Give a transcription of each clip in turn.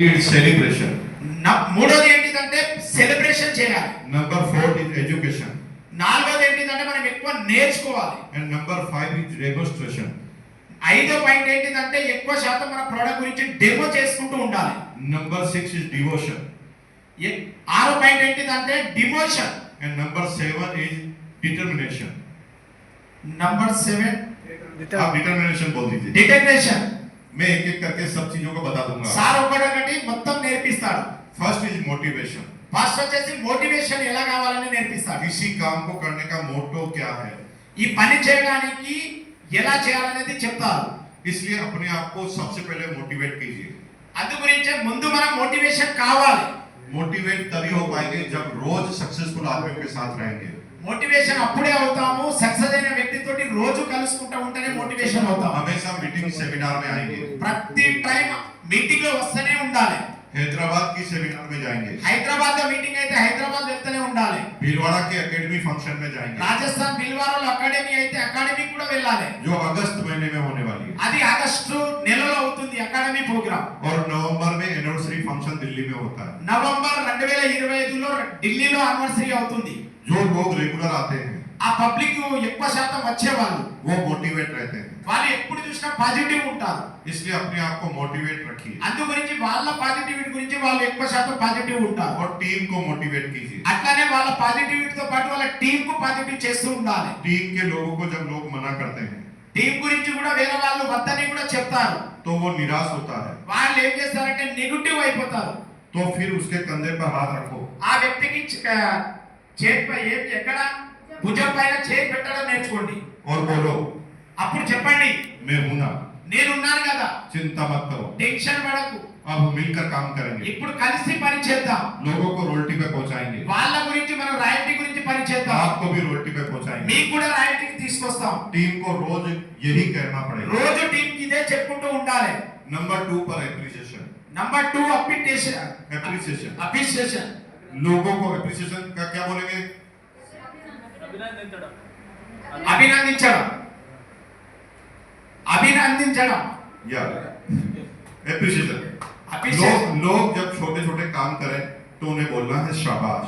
Celebration. మూడోది ఏంటిదంటే celebration చేయాలి. Number 4 is education. నాలుగోది ఏంటిదంటే మనం ఎక్కువ నేర్చుకోవాలి. And number 5 is demonstration. ఐదో పాయింట్ ఏంటిదంటే ఎక్కువ శాతం మన ప్రోడక్ట్ గురించి డెమో చేసుకుంటూ ఉండాలి. Number 6 is devotion. ఆరో పాయింట్ ఏంటిదంటే demotion. And number 7 is determination. Number 7 आप डिटर्मिनेशन बोल दीजिए. డిటర్మినేషన్. मैं एक एक करके सब चीजों को बता दूंगा. సార్ ఒకటి మొత్తం నేర్పిస్తాడు. First is motivation. ఫస్ట్ వచ్చేసి మోటివేషన్ ఎలా కావాలని నేర్పిస్తాడు. किसी काम को करने का मोटो क्या है, ఈ పని చేయడానికి ఎలా చేయాలనేది చెప్తారు. इसलिए अपने आप को सबसे पहले मोटिवेट कीजिए. అందు గురించే ముందు మనం మోటివేషన్ కావాలి. मोटिवेट तभी हो पाएंगे जब रोज सक्सेसफुल आदमियों के साथ रहेंगे. మోటివేషన్ అప్పుడే అవుతాము సక్సెస్ అయిన వ్యక్తితోటి రోజు కలుసుకుంటూ ఉంటేనే మోటివేషన్ అవుతాం. हमेशा मीटिंग सेमिनार में आएंगे. ప్రతి టైం మీటింగ్ లో వస్తూనే ఉండాలి. हैदराबाद की सेमिनार में जाएंगे. హైదరాబాద్ లో మీటింగ్ అయితే హైదరాబాద్ వెళ్తూనే ఉండాలి. भीलवाड़ा के एकेडमी फंक्शन में जाएंगे. రాజస్థాన్ భిల్వారాలో అకాడమీ అయితే అకాడమీ కూడా వెళ్ళాలి. जो अगस्त महीने में होने वाली है. అది ఆగస్టు నెలలో అవుతుంది అకాడమీ ప్రోగ్రామ్. और नवंबर में एनिवर्सरी फंक्शन दिल्ली में होता है. నవంబర్ 2025 లో ఢిల్లీలో యానివర్సరీ అవుతుంది. जो लोग रेगुलर आते हैं ఆ పబ్లిక్ ఎక్కువ శాతం వచ్చేవాళ్ళు वो मोटिवेट रहते हैं. వాళ్ళు ఎప్పుడు చూసినా పాజిటివ్ ఉంటారు. इसलिए अपने आप को मोटिवेट रखिए అందు గురించి వాళ్ళ పాజిటివిటీ గురించి వాళ్ళు ఎక్కువ శాతం పాజిటివ్ ఉంటారు. और टीम को मोटिवेट कीजिए. అట్లానే వాళ్ళ పాజిటివిటీతో పాటు వాళ్ళ టీం కు పాజిటివ్ చేస్తూ ఉండాలి. टीम के लोगों को जब लोग मना करते हैं టీం గురించి కూడా వేరే వాళ్ళు వద్దని కూడా చెప్తారు. तो वो निराश होता है. వాళ్ళు ఏం చేస్తారంటే నెగటివ్ అయిపోతారు. तो फिर उसके कंधे पर हाथ रखो ఆ వ్యక్తికి చేతిపై ఎక్కడ భుజం పైన చేయి పెట్టడం నేర్చుకోండి. और बोलो అప్పుడు చెప్పండి मैं हूं ना, నేనున్నాను కదా, चिंता मत करो, టెన్షన్ పడకు, अब मिलकर काम करेंगे. ఇప్పుడు కలిసి పని చేద్దాం. लोगों को रोटी पे पहुंचाएंगे. వాళ్ళ గురించి మనం రాయల్టీ గురించి పని చేద్దాం. आपको भी रोटी पे पहुंचाएंगे. మీకు కూడా రాయల్టీకి తీసుకొస్తాం. टीम को रोज यही कहना पड़ेगा. రోజు టీం కి ఇదే చెప్పుకుంటూ ఉండాలి. नंबर 2 पर appreciation. Number 2 appreciation. Appreciation. Appreciation. लोगों को एप्रिसिएशन का क्या बोलेंगे? అభినందించడం. అభినందించడం. या एप्रिसिएशन. लोग जब छोटे छोटे काम करें तो उन्हें बोलना है शाबाश.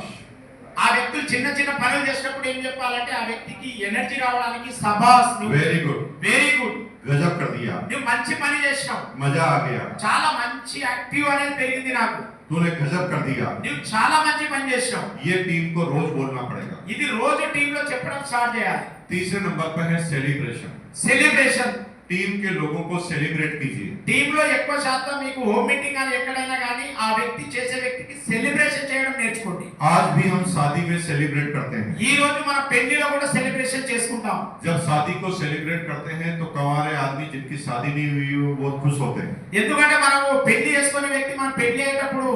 ఆ వ్యక్తులు చిన్న చిన్న పనులు చేసినప్పుడు ఏం చెప్పాలంటే ఆ వ్యక్తికి ఎనర్జీ రావడానికి సబాస్, वेरी गुड, వెరీ గుడ్, गजब कर दिया, నువ్వు మంచి పని చేసినావు, मजा आ गया, చాలా మంచి యాక్టివ్ అనేది పెరిగింది నాకు, तूने गजब कर दिया. నువ్వు చాలా మంచి పని చేసినావు. ये टीम को रोज बोलना पड़ेगा. ఇది రోజు టీమ్ లో చెప్పడం స్టార్ట్ చేయాలి. तीसरे नंबर पर है सेलिब्रेशन. సెలబ్రేషన్. टीम के लोगों को सेलिब्रेट कीजिए. టీమ్ లో ఎక్కువ శాతం మీకు హోమ్ మీటింగ్ అని ఎక్కడైనా కానీ ఆ వ్యక్తి చేసే వ్యక్తికి సెలబ్రేషన్ చేయడం నేర్చుకోండి. आज भी हम शादी में सेलिब्रेट करते हैं. ఈ రోజు మన పెళ్లిలో కూడా సెలబ్రేషన్ చేసుకుంటాం. जब शादी को सेलिब्रेट करते हैं तो कवारे आदमी जिनकी शादी नहीं हुई वो बहुत खुश होते हैं. ఎందుకంటే మనము పెళ్లి చేసుకునే వ్యక్తి మనం పెళ్లి అయ్యేటప్పుడు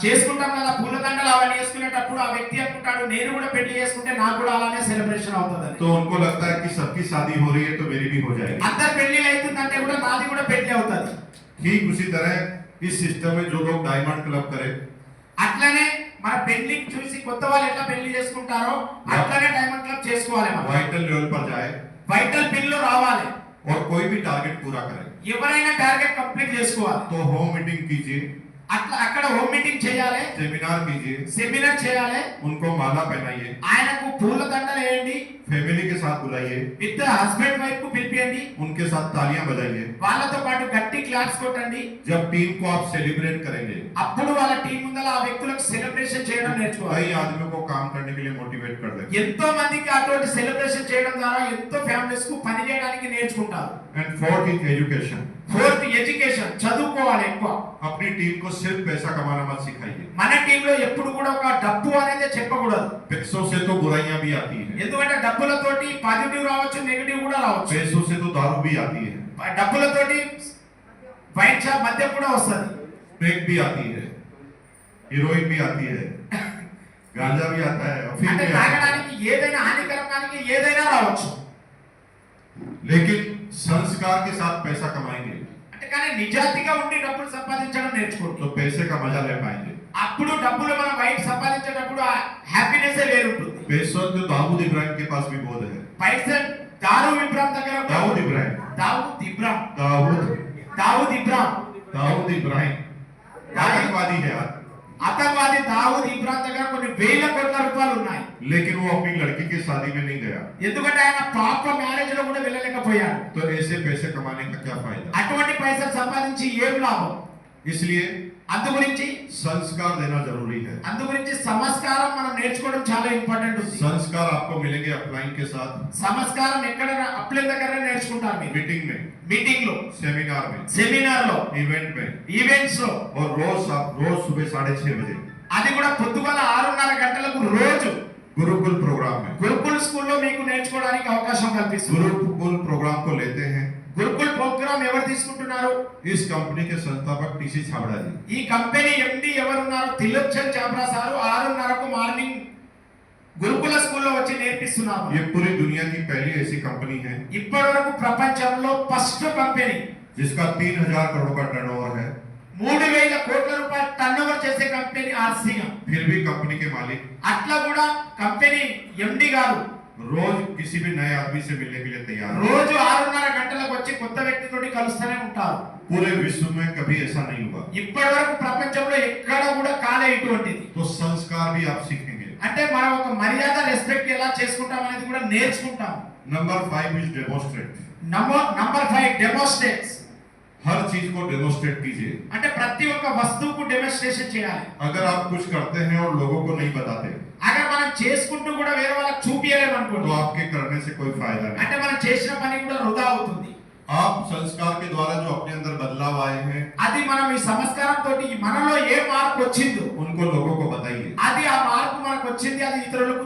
చేసుకుంటాం కదా, పూలదండలు అవన్నీ వేసుకునేటప్పుడు ఆ వ్యక్తి అనుకుంటాడు నేను కూడా పెళ్లి చేసుకుంటే నాకు కూడా అలానే సెలబ్రేషన్ అవుతుంది. तो उनको लगता है कि सबकी शादी हो रही है तो मेरी भी हो जाएगी. అందరి పెళ్లి అవుతుందంటే కూడా నాది కూడా పెళ్లి అవుతుంది. ठीक उसी तरह इस सिस्टम में जो लोग डायमंड क्लब करें అట్లనే మన పెళ్లికి చూసి కొత్త వాళ్ళు ఎట్లా పెళ్లి చేసుకుంటారో అట్లనే డైమండ్ క్లబ్ చేసుకోవాలి. మనం वाइटल लेवल पर जाए వైటల్ పిన్ లో రావాలి. और कोई भी टारगेट पूरा करे ఎవరైనా టార్గెట్ కంప్లీట్ చేసుకోవాలి. तो होम मीटिंग कीजिए, అట్లా అక్కడ హోమ్ మీటింగ్ చేయాలి, सेमिनार कीजिए, సెమినార్ చేయాలి, उनको माला पहनाइए, ఆయనకు పూల దండలు వేయండి, फैमिली के साथ बुलाइए, ఇద్దరు హస్బెండ్ వైఫ్ కు పిలిపియండి, उनके साथ तालियां बजाइए. వాళ్ళతో పాటు గట్టి క్లాప్స్ కొట్టండి. जब टीम को आप सेलिब्रेट करेंगे అప్పుడు వాళ్ళ టీం ముందర ఆ వ్యక్తులకు సెలబ్రేషన్ చేయడం నేర్చుకోవాలి. कई आदमियों को काम करने के लिए मोटिवेट कर देंगे. ఎంతో మందికి అటువంటి సెలబ్రేషన్ చేయడం ద్వారా ఎంతో ఫ్యామిలీస్ కు పని చేయడానికి నేర్చుకుంటారు. And fourth is education. Fourth education. చదువుకోవాలి ఎక్కువ. अपनी टीम को सिर्फ पैसा कमाना मत सिखाइए. మన టీంలో ఎప్పుడు కూడా ఒక డబ్బు అనేది చెప్పకూడదు. पैसों से तो बुराइयां भी आती हैं. ఎందుకంటే డబ్బులతోటి పాజిటివ్ రావచ్చు, నెగటివ్ కూడా రావచ్చు. पैसों से तो दारू भी आती है, డబ్బులతోటి వైన్ షాప్ మద్యం కూడా వస్తుంది, फेक भी आती है, हीरोइन भी आती है, गांजा भी आता है, अफीम అంటే भी आता है. తాగడానికి ఏదైనా హానికరకానికి ఏదైనా రావచ్చు. लेकिन संस्कार के साथ पैसा कमाएंगे అంటే కానీ నిజాయితీగా ఉండి డబ్బులు సంపాదించడం నేర్చుకోండి. तो पैसे का मजा ले पाएंगे. అప్పుడు డబ్బులు మనం బయట సంపాదించేటప్పుడు ఆ హ్యాపీనెస్ వేరు ఉంటుంది. पैसों तो दाऊद इब्राहिम के पास भी बहुत है. పైసా దారు ఇబ్రాహిం దగ్గర కూడా दाऊद इब्राहिम, దావుద్ ఇబ్రాహిం दाऊद దావుద్ ఇబ్రాహిం दाऊद इब्राहिम आतंकवादी है అతవాది దావూద్ ఇబ్రాహిం దగ్గర కొన్ని వేల కోట్ల రూపాయలు ఉన్నాయి. लेकिन वो अपनी लड़की की शादी में नहीं गया. ఎందుకంటే ఆయన పాప మ్యారేజ్ లో కూడా వెళ్ళలేకపోయాడు. तो ऐसे पैसे कमाने का क्या फायदा? అటువంటి పైసలు సంపాదించి ఏం లాభం? इसलिए అందు గురించి संस्कार देना जरूरी है. అందు గురించి సంస్కారం మనం నేర్చుకోవడం చాలా ఇంపార్టెంట్ ఉంది. संस्कार आपको मिलेंगे अपलाइन के साथ, సంస్కారం ఎక్కడ అప్లై దగ్గర నేర్చుకుంటారు మీరు. मीटिंग में, మీటింగ్ లో, सेमिनार లో, इवेंट में, ఈవెంట్స్ లో, और रोज सुबह 6:30 बजे అది కూడా పొద్దుగల 6:30 గంటలకు రోజు गुरुकुल प्रोग्राम में. గురుకుల్ స్కూల్లో మీకు నేర్చుకోవడానికి అవకాశం కల్పిస్తుంది. गुरुकुल प्रोग्राम को लेते हैं గురుకుల్ ప్రోగ్రామ్ ఎవరు తీసుకుంటున్నారు? इस कंपनी के संस्थापक टीसी छाबड़ा जी. ఈ కంపెనీ ఎండి ఎవరున్నారు? తిలోచన్ చాబ్రా సారు 6:30కు మార్నింగ్ గురుకుల స్కూల్లో వచ్చి నేర్పిస్తున్నారు. ये पूरी दुनिया की पहली ऐसी कंपनी है ఇప్పటివరకు ప్రపంచంలో ఫస్ట్ కంపెనీ जिसका 3000 करोड़ का टर्नओवर है. 3000 కోట్ల రూపాయల టర్నోవర్ చేసే కంపెనీ ఆర్సీగా. फिर भी कंपनी के मालिक అట్లా కూడా కంపెనీ ఎండి గారు रोज किसी भी नए आदमी से मिलने के लिए तैयार है. రోజు 6:30 గంటలకు వచ్చి కొత్త వ్యక్తితోటి కలుస్తూనే ఉంటారు. पूरे विश्व में कभी ऐसा नहीं हुआ. ఇప్పటివరకు ప్రపంచంలో ఎక్కడ కూడా కాలే ఇటువంటిది. तो संस्कार भी आप सीखेंगे. అంటే మనం ఒక మర్యాద రెస్పెక్ట్ ఎలా చేసుకుంటాం అనేది కూడా నేర్చుకుంటాం. Number 5 is demonstrate. నంబర్ 5 డెమోన్స్ట్రేట్స్. हर चीज को डेमोस्ट्रेट कीजिए. అంటే ప్రతి ఒక్క వస్తువుకు డెమోన్స్ట్రేషన్ చేయాలి. अगर आप कुछ करते हैं और लोगों को नहीं बताते అगर మనం చేసుకుంటూ కూడా వేరే వాళ్ళకి చూపియలేము అనుకోండి, तो आपके करने से कोई फायदा नहीं. అంటే మనం చేసిన పని కూడా వృధా అవుతుంది. आप संस्कार के द्वारा जो अपने अंदर बदलाव आए हैं అది మనం ఈ సంస్కారం తోటి మనలో ఏ మార్పు వచ్చిందో उनको लोगों को बताइए. అది ఆ మార్పు మనకు వచ్చింది అది ఇతరులకు